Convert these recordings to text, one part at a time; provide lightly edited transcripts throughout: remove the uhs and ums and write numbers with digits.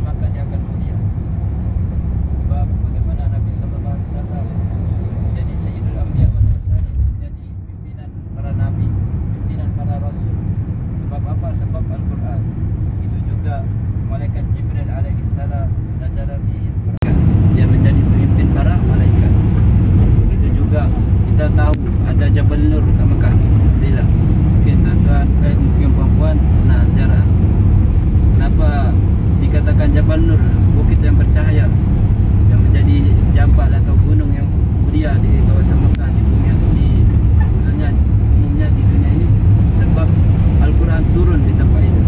maka dia akan mulia. Sebab bagaimana Nabi sallallahu alaihi wasallam jadi Sayyidul Anbiya wal Mursalin, menjadi pimpinan para nabi, pimpinan para rasul. Sebab apa? Sebab Al-Quran. Itu juga malaikat Jibril alaihi salam nazala fihi Al-Quran. Dia menjadi pemimpin para malaikat. Itu juga kita tahu ada Jabal Nur kat Mekah. Bila mungkin tuan-tuan mungkin puan-puan nak ziarah. Kenapa dikatakan Jabal Nur, bukit yang bercahaya, yang menjadi jabal atau gunung yang mulia di kawasan Mekah, di bumi di khususnya umumnya di dunia ini, sebab Al-Quran turun di tempat itu.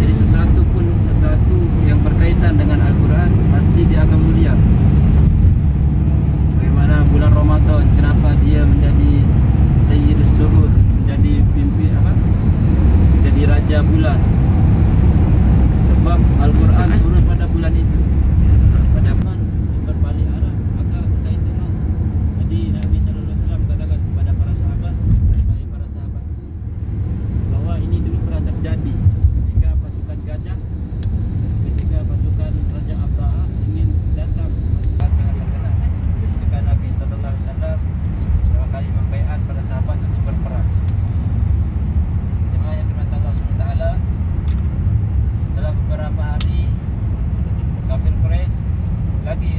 Jadi sesuatu yang berkaitan dengan Al-Quran pasti dia akan mulia. Bagaimana bulan Ramadan, kenapa dia menjadi Sayyidus Suhur, menjadi menjadi raja bulan? Sebab Al-Quran turun pada bulan itu. Pada bulan untuk berbalik arah, maka benda itu mau. Jadi Nabi sallallahu alaihi wasallam katakan kepada para sahabat, wahai para sahabatku, bahwa ini dulu pernah terjadi ketika pasukan gajah, ketika pasukan Raja Abraha ingin datang ke pasukan sangat terkenal. Ketika Nabi sallallahu alaihi wasallam pertama kali membaiat para sahabat untuk berperang. Jemaah yang dirahmati Allah Subhanahu wa taala, setelah beberapa hari kafir Quraisy lagi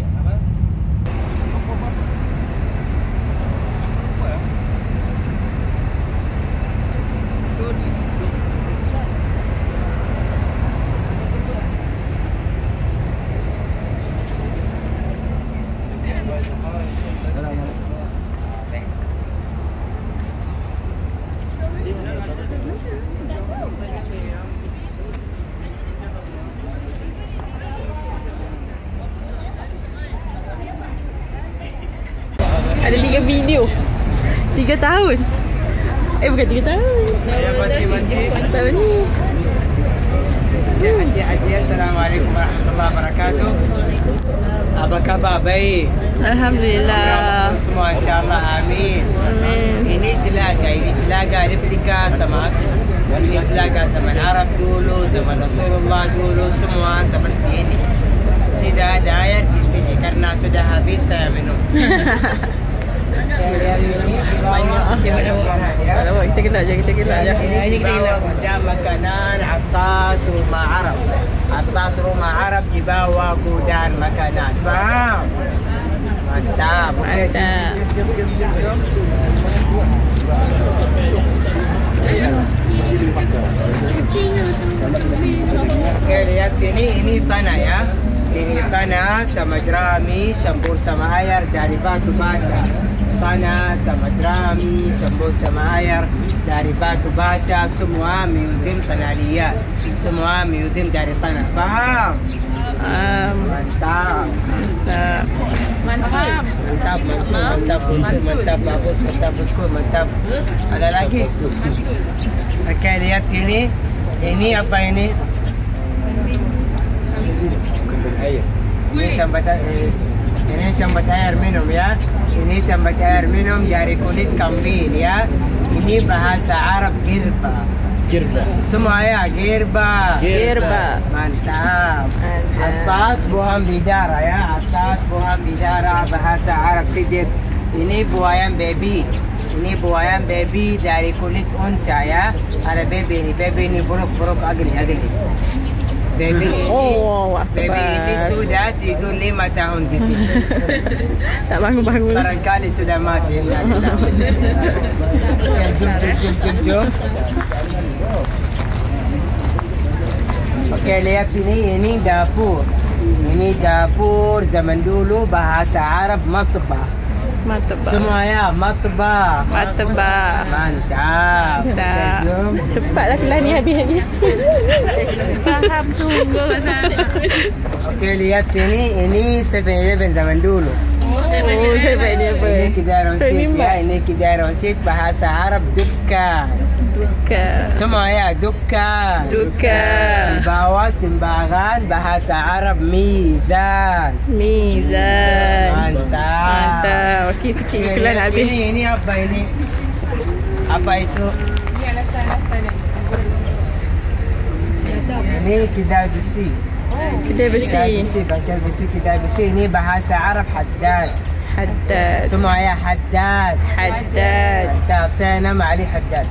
ada 3 video 3 tahun. Bukan 3 tahun. Ya, makcik-makcik. Tahun ni. Haji, Assalamualaikum warahmatullahi wabarakatuh. Apa khabar? Baik. Alhamdulillah. Semua insya-Allah, amin. Amin. Ini telaga replika sama asli. Ini telaga zaman Arab dulu, zaman Rasulullah dulu, semua seperti ini. Tidak ada air di sini karena sudah habis saya minum. Kita gelak je. Ini kita gelak makanan atas rumah Arab. Atas rumah Arab di bawah gudang makanan. Faham? Mantap. Mantap. Okey, lihat sini, ini tanah ya. Ini tanah sama jerami campur sama air dari batu bata. Tanah sama jerami campur sama air dari batu bata. Semua museum tanah liat. Semua museum dari tanah. Faham? Mantap. Mantap, bagus, mantap. Ada lagi? Okey, lihat sini. Ini apa ini? Ayo. Ini tempat air minum ya. Ini tempat air minum dari kulit kambing ya. Ini bahasa Arab girba. Semua ya, girba. Mantap. Atas buah bidara ya. Atas buah bidara bahasa Arab sidip. Ini buayan baby. Ini buayan baby dari kulit unta ya. Ada baby ini buruk agli. Baby ini sudah tidur 5 tahun di sini. Tak bangun-bangun. Barangkali sudah mati. Jom. Okey, lihat sini, ini dapur. Ini dapur zaman dulu bahasa Arab matbah. Semua ya, matbah. Mantap. Jom. Cepatlah kelas ni habis. Faham sungguh sana. Okey, lihat sini, ini 7-Eleven zaman dulu. Ini kedai rongsit ya, ini kedai rongsit bahasa Arab dukkan. Semua ya, dukkan. Di bawah timbangan bahasa Arab mizan. Mantap. Okey, sikit kelas nak habis. Ini apa ini? Apa itu? Ini kedai besi. Kedai besi. Bengkel besi, kedai besi. Ini bahasa Arab Haddad. Haddad. Semua ya Haddad. Haddad. Mantap. Saya nama Ali Haddad.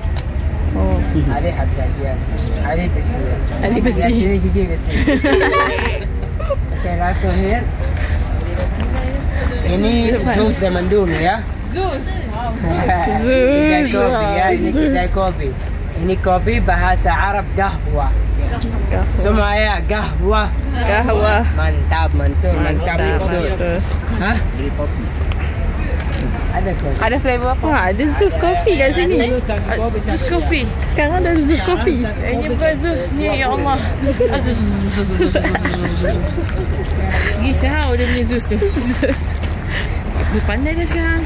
Oh. Ali Haddad ya. Ali besi. Ali besi. Ya, sini gigi besi. Okey, langsung ni. Ini Zeus zaman dulu ya. Zeus. Kedai kopi ya. Ini kedai kopi. Ini kopi bahasa Arab Qahwa. Semua ya Qahwa. Qahwa. Mantap, mantul, mantap betul. Hah? Beli kopi. Ada kopi. Ada flavor apa? Ada Zeus Coffee kat sini. Zeus Coffee. Sekarang ada Zeus Coffee. Ini bukan Zeus. Ni ya Allah. Zeus. Risau dia punya Zeus tu. Dia pandai dah sekarang.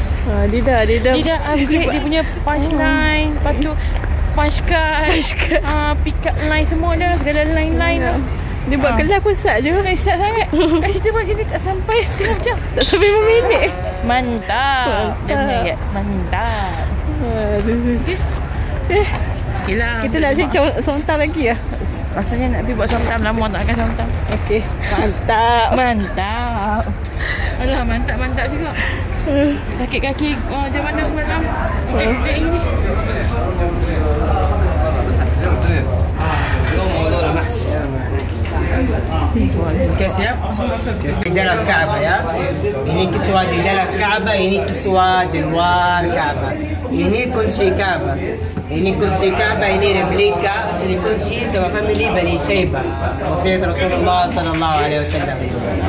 Dia dah Dia dah upgrade dia punya punchline. Lepas tu punch card. Pick up line semua dah. Segala line-line dah. Dia buat kelas pusat je. Kesat sangat. Kat situ macam ni tak sampai setengah jam. Tak sampai 5 minit. Mantap. Dia ingat mantap. Okay lah. Kita nak cek somtam lagi lah. Rasanya nak pergi buat somtam. Lama tak akan somtam. Okey. Mantap. Mantap. Alah mantap-mantap juga. Sakit kaki macam mana semalam. Ini. Okey, siap? Di dalam Kaabah ya. Ini kiswah di dalam Kaabah, ini kiswah di luar Kaabah. Ini kunci Kaabah. Ini kunci Kaabah, ini replika asli kunci sama family Bani Shaybah. Wasiat Rasulullah sallallahu alaihi wasallam.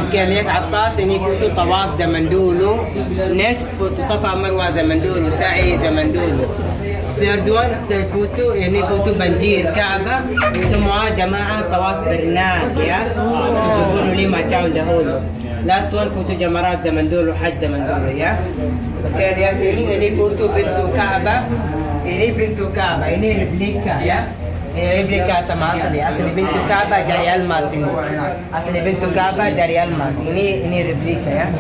Okey, lihat atas ini foto tawaf zaman dulu. Next foto Safa Marwa zaman dulu, sa'i zaman dulu. Third photo ini foto banjir Kaabah. Semua jamaah tawaf bernad ya. 75 tahun dahulu. Last one foto jamarat zaman dulu, haj zaman dulu ya. Okey, lihat sini ini foto pintu Kaabah. Ini pintu Kaabah, ini replika ya. Ini replika sama asli. Asli pintu Kaabah dari almas ini. Asli pintu Kaabah dari almas. Ini replika ya.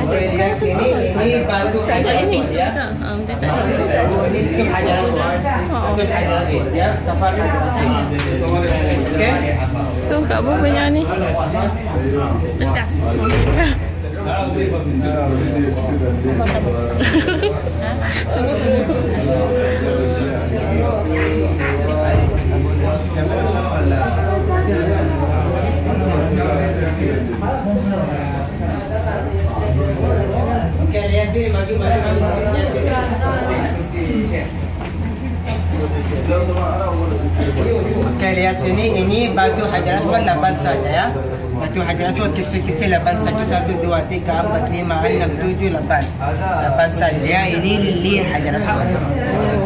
Okey, lihat sini ini batu hajar aswad ya. Ini tutup hajar aswad. Tutup hajar aswad ya. Tafar hajar aswad. Okey. Tu kat bawah banyak ni. Letak. Okey, lihat sini maju. Lihat sini. Okey, lihat sini ini batu hajar aswad 8 saja ya. Batu hajar aswad kecil-kecil 8 saja. 1 2 3 4 5 6 7 8. 8 saja. Ini lilin hajar aswad.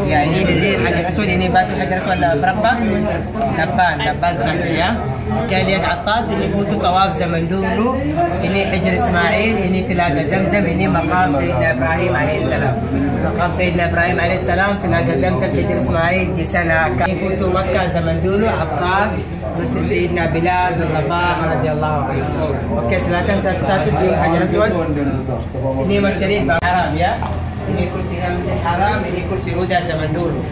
Ya, ini lilin hajar aswad. Ini batu hajar aswad berapa? 8 saja ya. Okey, lihat atas ini foto tawaf zaman dulu. Ini Hijr Ismail, ini Telaga Zamzam, ini maqam Sayyidina Ibrahim alaihissalam. Maqam Sayyidina Ibrahim alaihissalam, Telaga Zamzam, Hijr Ismail di sana. Ini foto Makkah zaman dulu atas Masjid Sayyidina Bilal bin Rabah radhiyallahu anhu. Okey, silakan satu-satu cium hajar aswad. Ini Masjid Haram ya. Ini kursi Masjid Haram, ini kursi roda zaman dulu.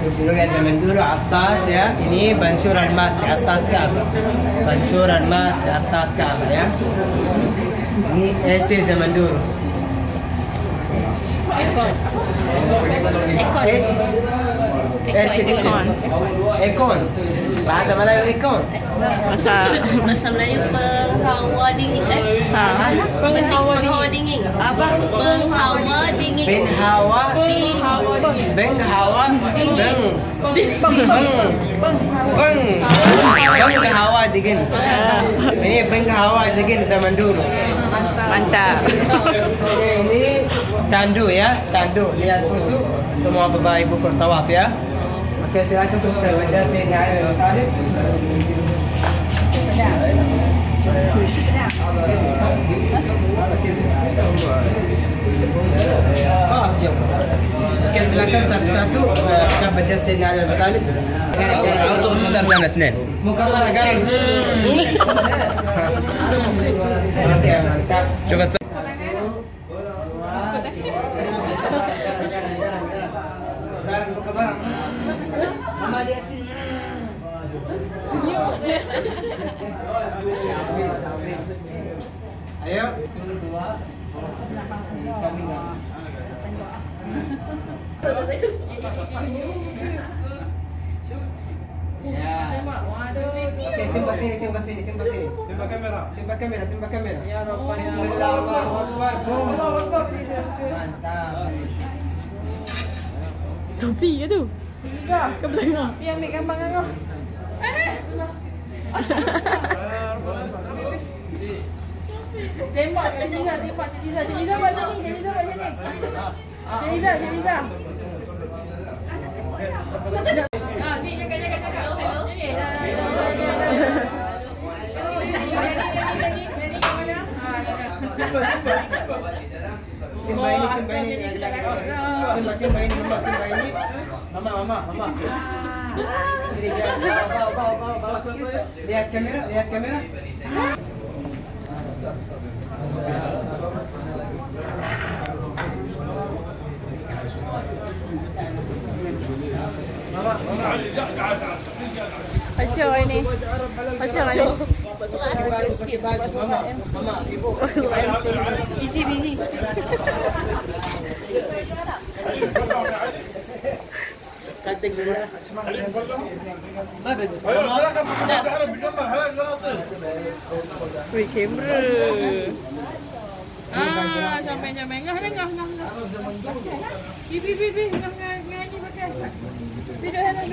Kursi roda zaman dulu atas ya. Ini bancuran emas di atas Kaabah. Bancuran emas di atas Kaabah ya. Ini AC zaman dulu. AC. Air condition. Aircon. Bahasa Melayu aircon. Bahasa Melayu penghawa dingin penghawa dingin. Apa? Penghawa dingin. Penghawa dingin. Penghawa dingin. Ini penghawa dingin zaman dulu. Mantap. Ini tandu ya, tandu. Lihat foto semua bapak ibu bertawaf ya. Okey, silakan untuk saya baca Sayyidina Ali bin Abi Thalib. Okey, silakan satu-satu kita baca Sayyidina Ali bin Abi Thalib. Untuk sadar dan asnan. Muka negara. Coba Mama lihat sini. Ayo. Okey, timbang sini. Timbang kamera. Bismillah, Allahu Akbar. Allahu Akbar. Mantap. Topi ke tu? Ke belakang? Pergi ambil gambar dengan kau. Tembak Jadiza, tembak Jadiza. Jadiza buat sini, Jadiza buat sini. Jadiza. Ni jaga. Timbang ini. Mama. Bawa sikit. Lihat kamera. Mama. Pacau ini. Mama, ibu. Isi bini. Santai dulu. Wih, kamera. Sampai ngah. Bi, ngah ni pakai. Video hand.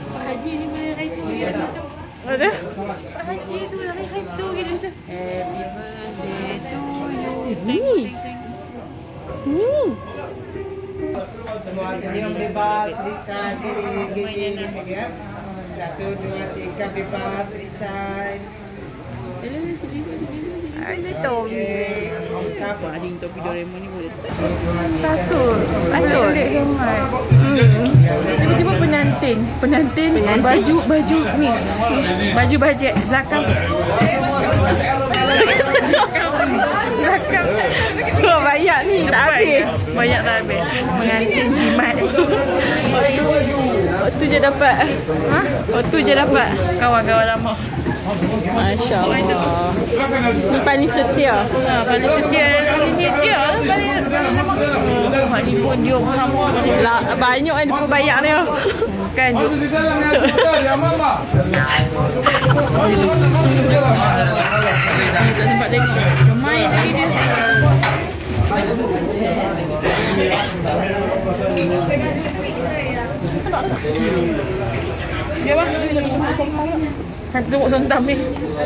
Pak Haji ni boleh raih tu. Ada? Pak Haji tu raih tu gitu. Happy birthday to you. Semua senyum bebas, freestyle, gini. 1, 2, 3, bebas, freestyle. Ada Tommy. Siapa? Ading topi Doraemon ni boleh. Takut. Lek hemat. Tiba-tiba penantin baju ni. Baju bajet belakang. Belum banyak ni, tak habis. Banyak tak habis. Pengantin jimat. Waktu je dapat. Waktu je dapat. Kawan-kawan lama. Masya Allah. Ni paling setia. Paling setia. Ini dia lah paling lama. Mak ni pun dia sama. Banyak yang dia pun bayar dia. Kan tu. Tak sempat tengok. Main tadi dia. Dia bang, nak tengok sontam ni.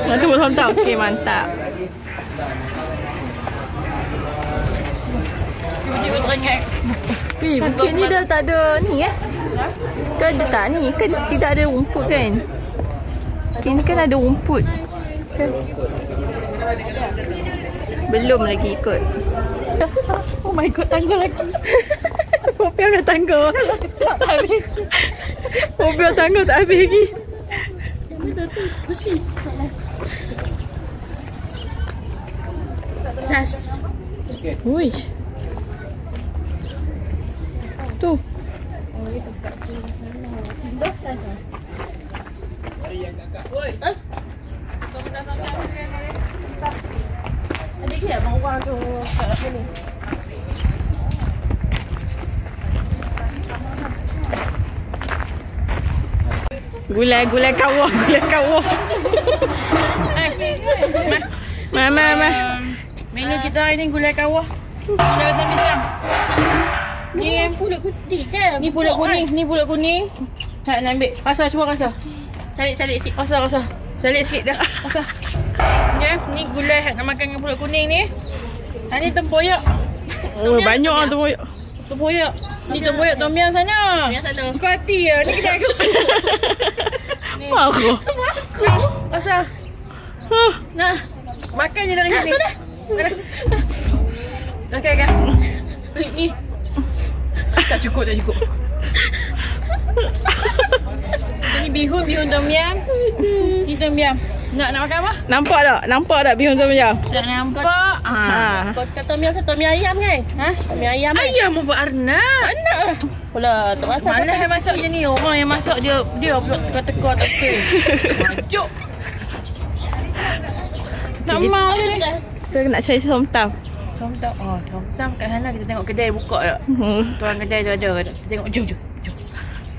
Nak tengok sontam. Okey, mantap. Tiba-tiba teringat. Bukit ni dah tak ada ni Kan dia tak ni. Kan tidak ada rumput kan. Bukit ni kan ada rumput kan? Belum lagi ikut. Oh my god, tangga lagi. Mobil dengan tangga. Tak habis. Mobil tangga tak habis lagi. Bersih. Cas. Uish. Tu. Singgah saja. Oi. Ada dia bawah tu kat apa ni? Gulai kawah. Ma. Menu kita hari ni gulai kawah. Gulai betam pisang. Ni pulut kuning kan? Ni pulut kuning. Nak ambil. Cuba rasa. Cari sikit. Rasa. Cari sikit dah. Rasa. Ni gulai nak makan dengan pulut kuning ni. Ni tempoyak. Oh, banyak lah tempoyak. Tempoyak. Ni tempoyak tom yum sana. Suka hati lah. Ni kedai aku. Marah. Rasa. Nah. Makan je dari sini. Mana? Okey. Ni. Tak cukup. Ni bihun tom yum. Ni tom yum. Nak makan apa? Nampak tak? Nampak tak bihun tom yum? Tak nampak. Kau kata tom yum tom yum ayam kan? Ha? Tom yum ayam. Ayam apa Arnab? Tak nak lah. Pula tak masak. Malah yang masak je ni. Orang yang masak dia pula teka-teka tak okey. Majuk. Tak mau je ni. Kita nak cari somtam. Somtam. Oh, somtam kat sana kita tengok kedai buka tak? Tuan kedai tu ada. Kita tengok jom.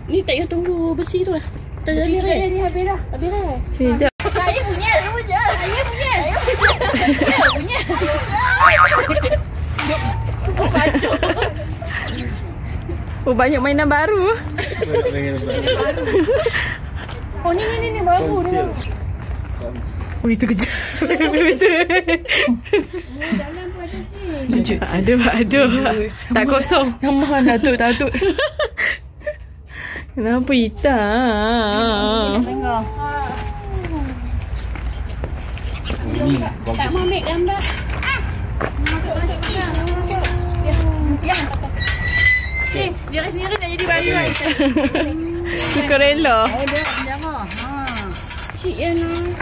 Ni tak payah tunggu besi tu lah. Tak jadi dah. Ni habis dah. Habis dah. Sekejap. Saya punya. Saya punya. Majuk. Oh, banyak mainan baru. Oh ni baru dia. Oh, itu kejap. Kejap. Aduh. Tak kosong. Nama Datuk. Kenapa hitam? Tengok. Tak mau ambil gambar. Dia sendiri nak jadi bayu kan? Suka rela. Cik ya nak.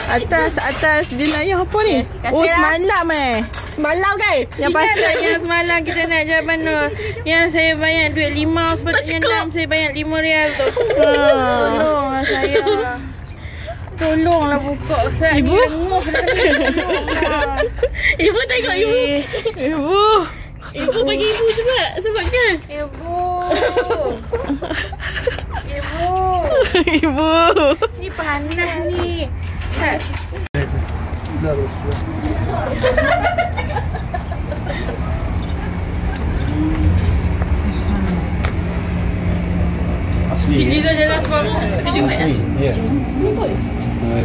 Atas jenayah apa ni? Oh, semalam Semalam kan? Yang pasal Yang semalam kita nak jalan mana? Yang saya bayar duit 5 sepatutnya 6 saya bayar 5 rial tu. Tolonglah saya. Tolonglah buka. Saya Ibu? Ibu tengok ibu. Ibu Bagi ibu juga sebabkan. Ibu Ni panas ni. Asli. Ini dah jalan sebab Asli. Ya.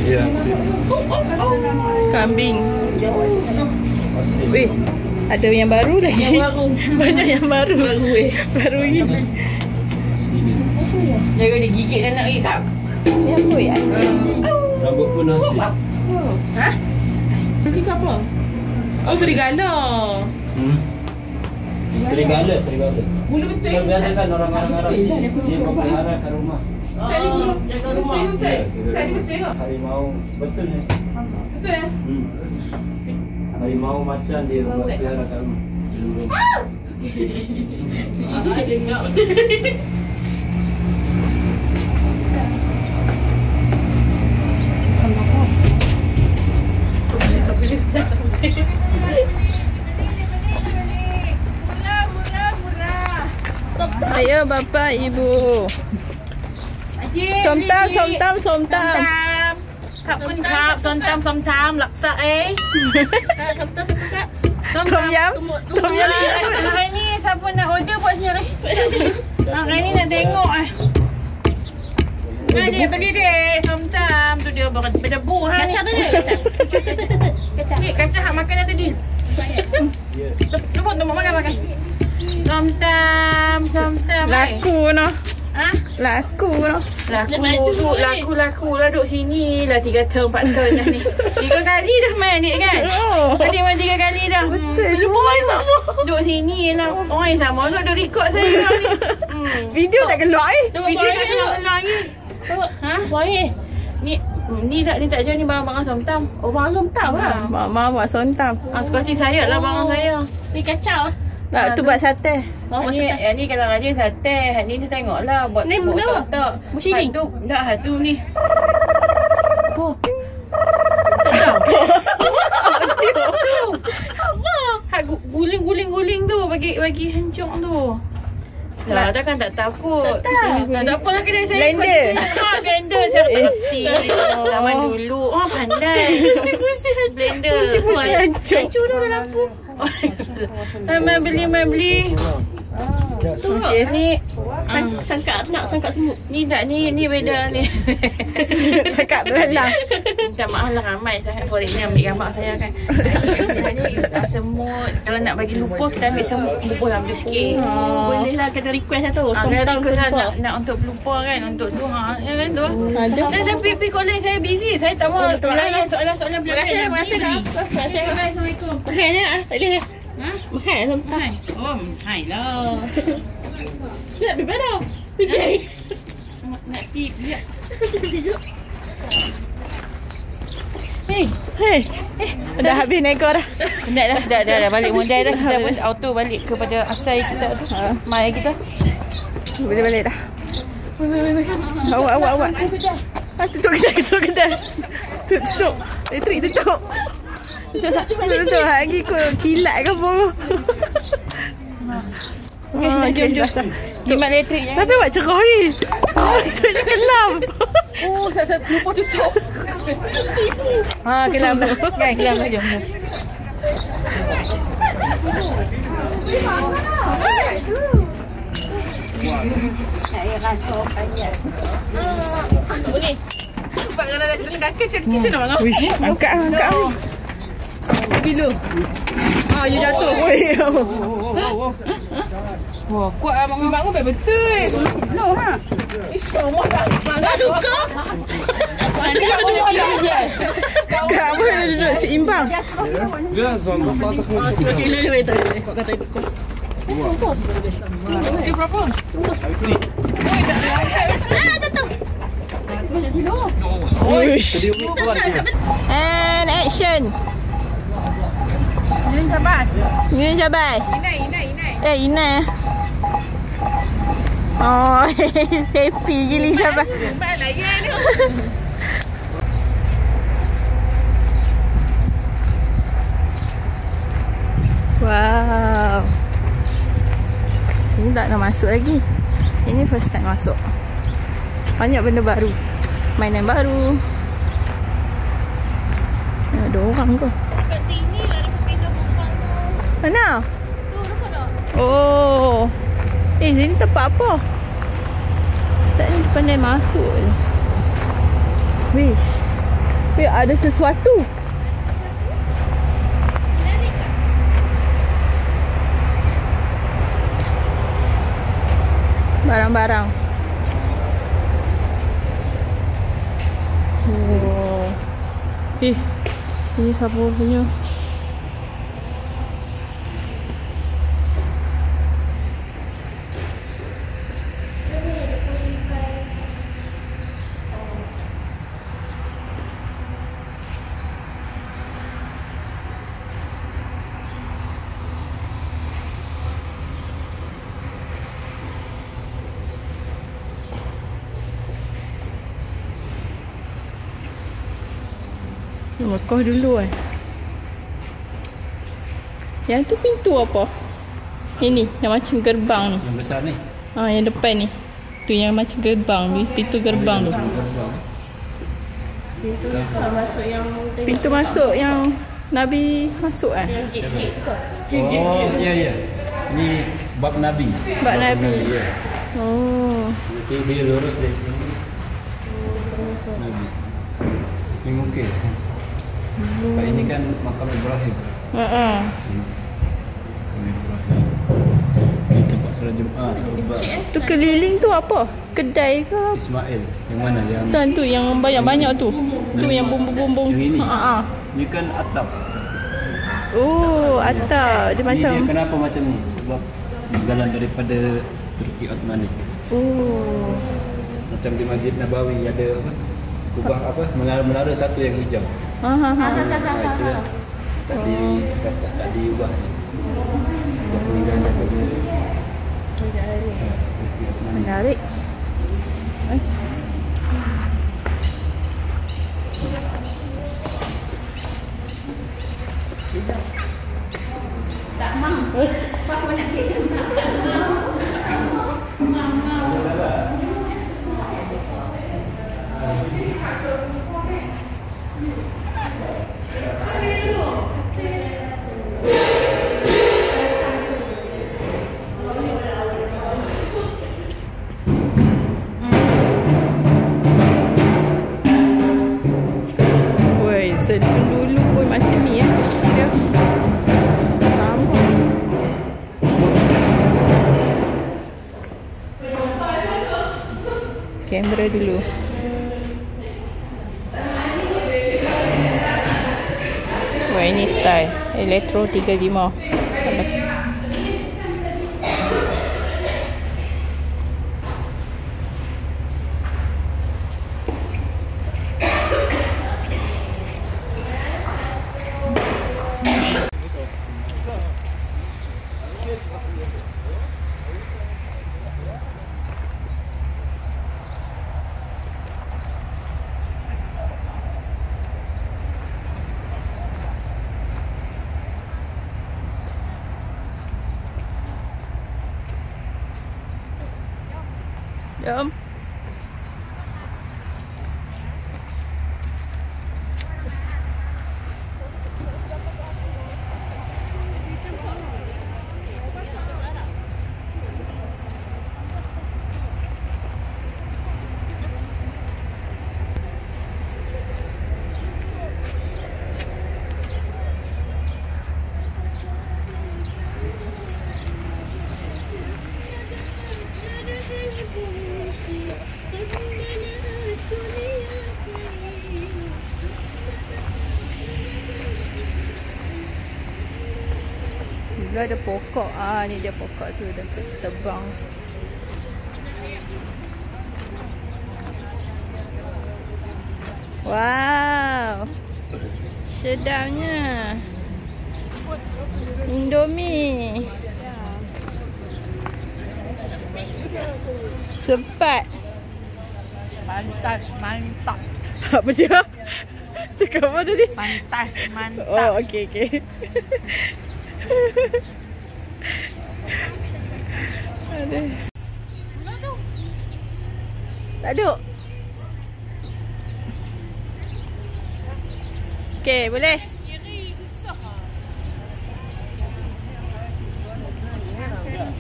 Ya, asli. kambing. Asli. Weh, ada yang baru lagi. Yang baru. Banyak yang baru. Baru ini. Jaga dia gigit dan nak lagi tak. Ni apa ya? Rambut pun asli. Ha? Nanti kau apa? Oh, serigala. Serigala. Bulu betul. Yang biasa kan orang-orang Arab dia memelihara kat rumah. Sekali bulu jaga rumah. Sekali betul tengok. Harimau betul ni. Betul ya? Harimau macan dia pelihara kat rumah. Dengar. Ayo bapa ibu. Somtam. Kap pun kap, somtam, laksa Satu kat. Tom yum. Hari ni siapa nak order buat sendiri? Hari ni nak tengok dia beli dek somtam tu dia berdebu Kacang tu dia. Kacang. Ni kacang hak makan dah tadi. Tunggu makan. Somtam. Laku noh. Ha? Laku noh. Laku lah duduk sini lah 3 tahun 4 tahun dah ni. 3 kali dah main ni kan. Tadi main 3 kali dah. Betul, semua orang sama. Duduk sini lah. Orang yang sama duduk record saya ni. Video tak keluar Video dah keluar lagi. Ha? Baik. Ni tak jual ni barang-barang somtam. Oh, bang somtam lah. Mama somtam. Suka hati saya lah barang saya. Ni kacang. Tak, tu buat sate. Ni kalau rajin sate. Ni tengoklah buat Ni benda. tak. Bersiring. Tu dah tu ni. Apa? Tak tahu. Apa? Hak guling tu bagi hancur tu. Lah, takkan tak takut. Tak apalah kedai saya. Blender. Blender saya pasti. Zaman dulu. Oh, pandai. Blender. Hancur dah lampu. Main beli. Okay. Ni Sangka semut. ni beda ni. Cakap belalang. Minta maaf lah ramai foreigner ambil gambar saya kan. Ni semut. Kalau nak bagi lupa kita ambil semut bubuh ambil sikit. Boleh lah kena request lah tu. Somtam Somtam nak untuk pelupa kan. Untuk tu ya kan tu. Jom. Dan pergi call saya busy. Saya tak mau layan soalan-soalan belakang. Assalamualaikum. Mahal tak? Tak boleh. Mahal somtam. Oh, hai lah. Nak pergi mana? Pergi. Nak pergi. Hei. Dah habis nego dah. Penat dah. Balik modal dah. Kita pun auto balik kepada asal kita tu. Mai kita. Boleh balik dah. Wei. Awak. Tutup kedai. Tutup. Elektrik tutup. Tutup lagi kau kilat ke apa? Okey, jom. Jimat elektrik je. Tapi awak cerah ni. Tu je kelam. Oh, saya lupa tutup. Kelam dah. Kan, kelam dah. Jom. Boleh. Nampak kalau dah cerita kakak macam mana? Wish, angkat. Bila? You jatuh. Wah, kuat lah mak kau betul. No ha. Ish, kau mau tak? Mana luka? Mana duduk je. Kau boleh duduk seimbang. Dia sama patah kau. Okey, kau kata itu. Dia berapa? And action. Ini sabar. Ina. Oh, happy gila sabar. Wow. Sini tak nak masuk lagi. Ini first time masuk. Banyak benda baru. Mainan baru. Ada orang ke? Kat sini lah ada pepeda bumbang tu. Mana? Tu, nampak tak? Oh. Sini tempat apa? Ustaz ni pandai masuk je. Wish. Ada sesuatu. Barang-barang. Oh. Ini siapa punya? Mekah dulu Yang tu pintu apa? Ini yang macam gerbang ni. Yang besar ni. Yang depan ni. Tu yang macam gerbang ni, pintu gerbang tu. Pintu masuk yang Nabi masuk Yang gate-gate tu ke? Oh, ya. Ini bab Nabi. Bab Nabi. Ya. Oh. Nanti dia lurus dari sini. Nabi. Ini mungkin. Pak ini kan makam Ibrahim. Makam Ibrahim. Ini tempat solat Jumaat. Tu keliling tu apa? Kedai ke? Ismail. Yang mana? Yang Tuan tu yang banyak-banyak tu. Tu yang bumbung-bumbung. Yang ini. Ini kan atap. Oh, atap. Dia macam Dia kenapa macam ni? Sebab jalan daripada Turki Ottoman ni. Oh. Macam di Masjid Nabawi ada apa? Kubah apa? Menara satu yang hijau. Itulah tak diubah. Sudah peninggalan daripada menarik. Tak mau. Apa nak kita? Dulu pun macam ni kursi dia sama. Kamera dulu. Wah, ini style Elektro 35. Jom. Bila ada pokok. Ni dia pokok tu dah terbang. Wow. Sedapnya. Indomie. Sempat. Pantas, mantap. Apa dia? Cakap apa tadi? Pantas, mantap. Oh, okey. Aduh. Tak duk. Okey, boleh.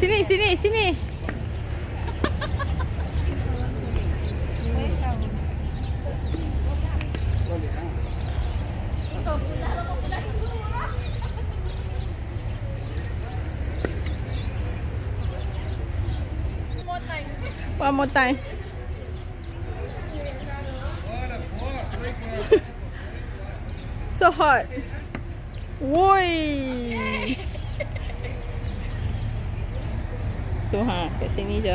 Sini. One more time. So hot. Woi. Tu kat sini je.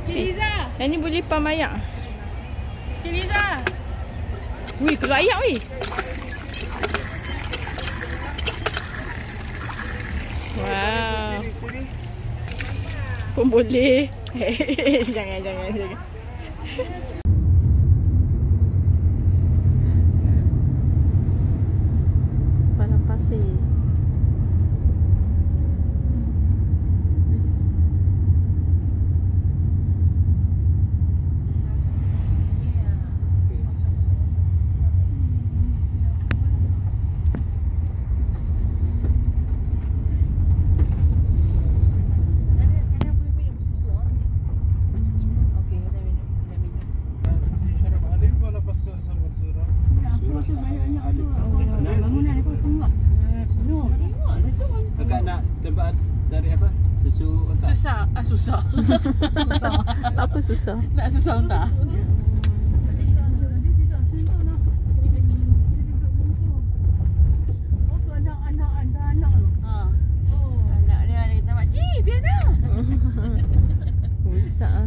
Liza, Yang ni boleh pam ayak. Liza. Wih, keluar ayak weh. Wow. Pun boleh. Jangan. Padang pasir. Kakak nak tempat dari apa? Susu otak. Susah. Apa susah? Nak susah tak? Anak dia kata makcik, biar dah. Usah.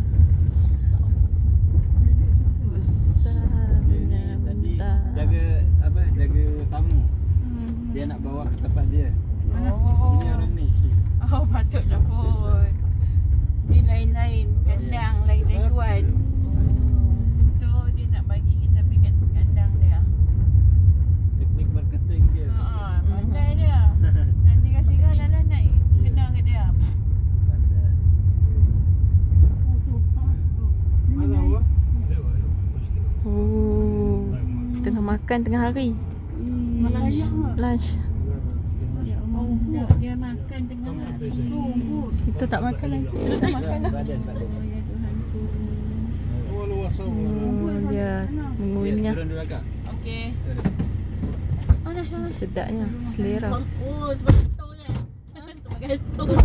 Tadi jaga apa? Jaga tamu. Dia nak bawa ke tempat dia. Ini orang ni. Oh, patutlah pun. Ni lain-lain. Kandang lain tujuan. So, dia nak bagi kita pergi kat kandang dia. Teknik marketing dia. Pandai dia. Nak singgah-singgah lalah nak kena kat dia. Pandai. Tengah makan tengah hari. Lunch. Dia makan tengah hari. Kita tak makan lagi. Kita tak makan dah. Badan. Dia mengunyah. Turun dulu Kak. Okey. Sedapnya. Selera. Oh, betul ni. Betul.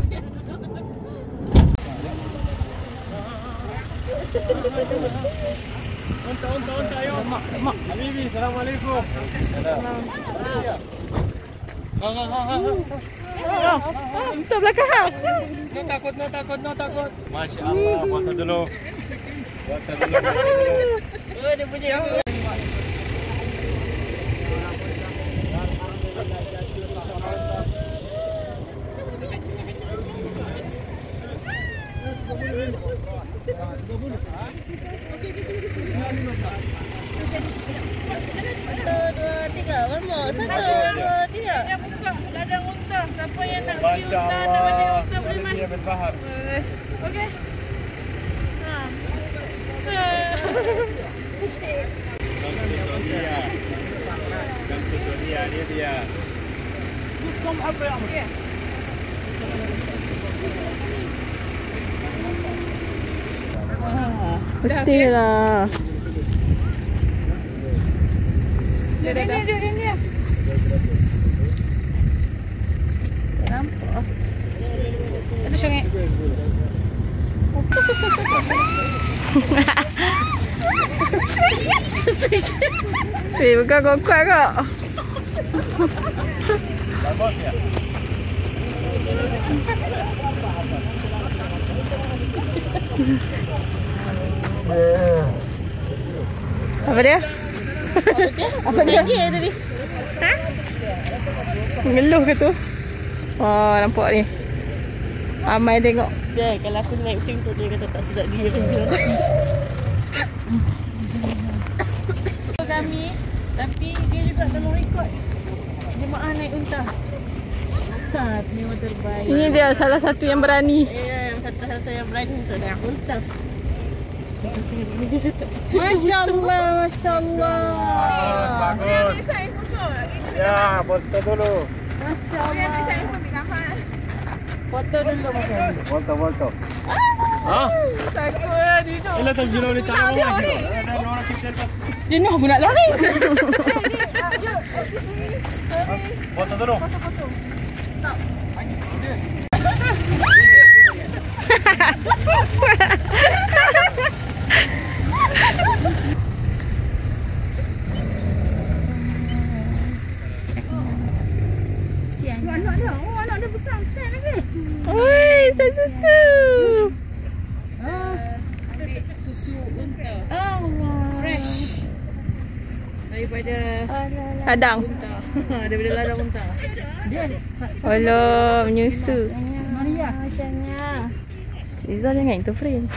Onta ayo. Lemak. Habibi, assalamualaikum. Salam. Betul belakang ha. No takut. Masya-Allah, foto dulu. Oh, dia punya. Dia buka ladang unta. Siapa yang nak pergi unta, nak balik unta boleh masuk. Dia berfaham. Okey. Ya. Betul lah. Dia. Nampak. Ada syongek. Bukan kuat kok. Bagus ya. Apa dia? Apa dia tadi? Ha? Mengeluh ke tu? Oh, nampak ni. Amai tengok. Dia kalau aku naik pusing tu dia kata tak sedap dia. Kami, tapi dia juga tolong rekod jemaah naik unta. Ni terbaik. Ini dia salah satu yang berani. Ya, satu-satu yang berani untuk naik unta. Masya-Allah, masya-Allah. Bagus. Ya, foto dulu. Masya-Allah. Foto dulu macam. Foto. Hah? Ila terjulur di tanah lagi. Ada orang kita. Dia nak aku nak lari. Foto dulu. Anak dia besar kan lagi. Oi, susu. Ambil susu unta. Fresh. Daripada Kadang. unta. Daripada ladang unta. Alah, menyusu. Maria. Macamnya. Izzah jangan interfere.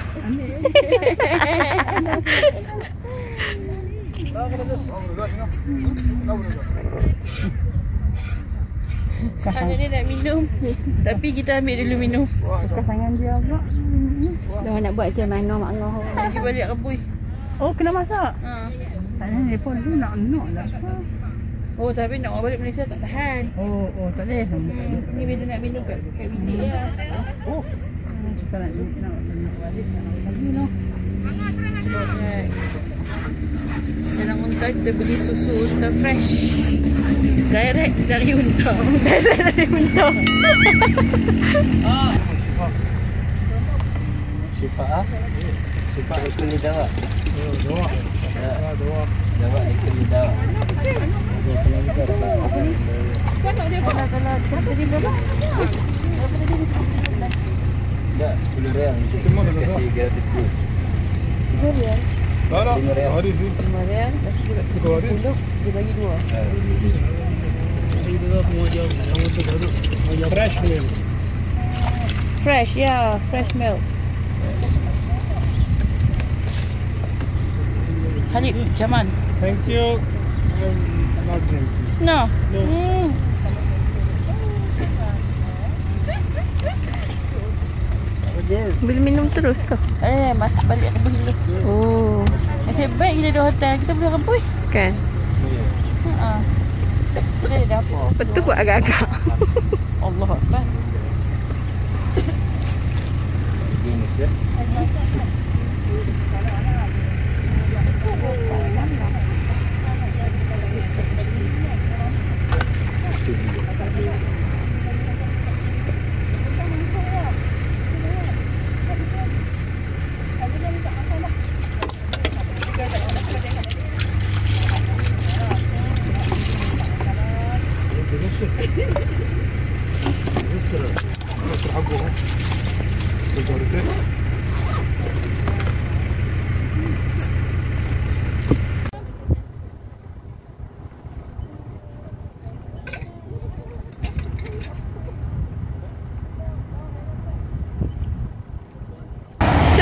Anak dia nak minum. Tapi kita ambil dulu minum. Tangan dia pula. Dah nak buat macam mana mak Allah. Pergi balik Kebui. Oh, kena masak. Ha. Tanya telefon tu nak lah. Oh, tapi nak orang balik Malaysia tak tahan. Oh, tak boleh. Ni bila nak minum kat bilik lah. Kita nak balik lagi noh. Right. Dalam unta kita beli susu unta fresh. Direct dari unta. Syifa. Syifa ikut lidah. Dua. Jawab ikut lidah. Kalau dia kalau tadi berapa? Enggak, 10 rial nanti kasih gratis dulu. 10 rial. لا 5 rial. هذه 5 rial. Dia bagi 2. فريش ميل Fresh, yeah, fresh milk. Halib, macam mana? ثانك يو not drinking No. Boleh minum terus ke? Mas balik Kebui dulu. Oh, Nasib baik kita di hotel, kita boleh Kebui. kan. Kita ada dapur. Betul buat agak-agak. Allah Akbar. Guinness ya.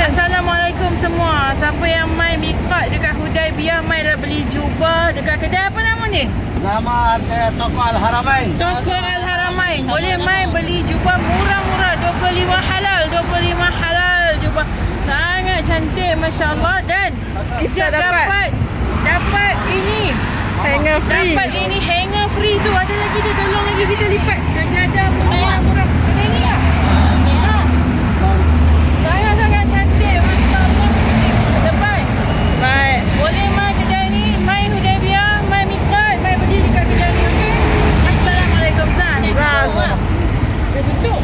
Assalamualaikum semua. Siapa yang mai miqat dekat Hudaibiyah, mai dah beli jubah dekat kedai apa nama ni? Nama toko Al-Haramain. Toko Al-Haramain. Boleh mai beli jubah murah-murah, 25 halal, 25 halal jubah. Sangat cantik masya-Allah, dan siap dapat ini Hanger free. dapat ini hanger free tu ada lagi, dia tolong lagi kita lipat sajadah murah-murah. Kedai ni lah. Sangat-sangat cantik. Masya-Allah. Lepas. Baik. Boleh mai kedai ni, mai Hudaibiyah, mai Miqat, mai beli dekat kedai ni, okey? Assalamualaikum Zan. Dia tutup.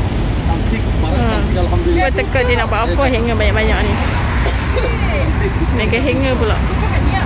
Dia teka dia nak buat apa hingga banyak-banyak ni. Mega hanger pula. Bukan dia.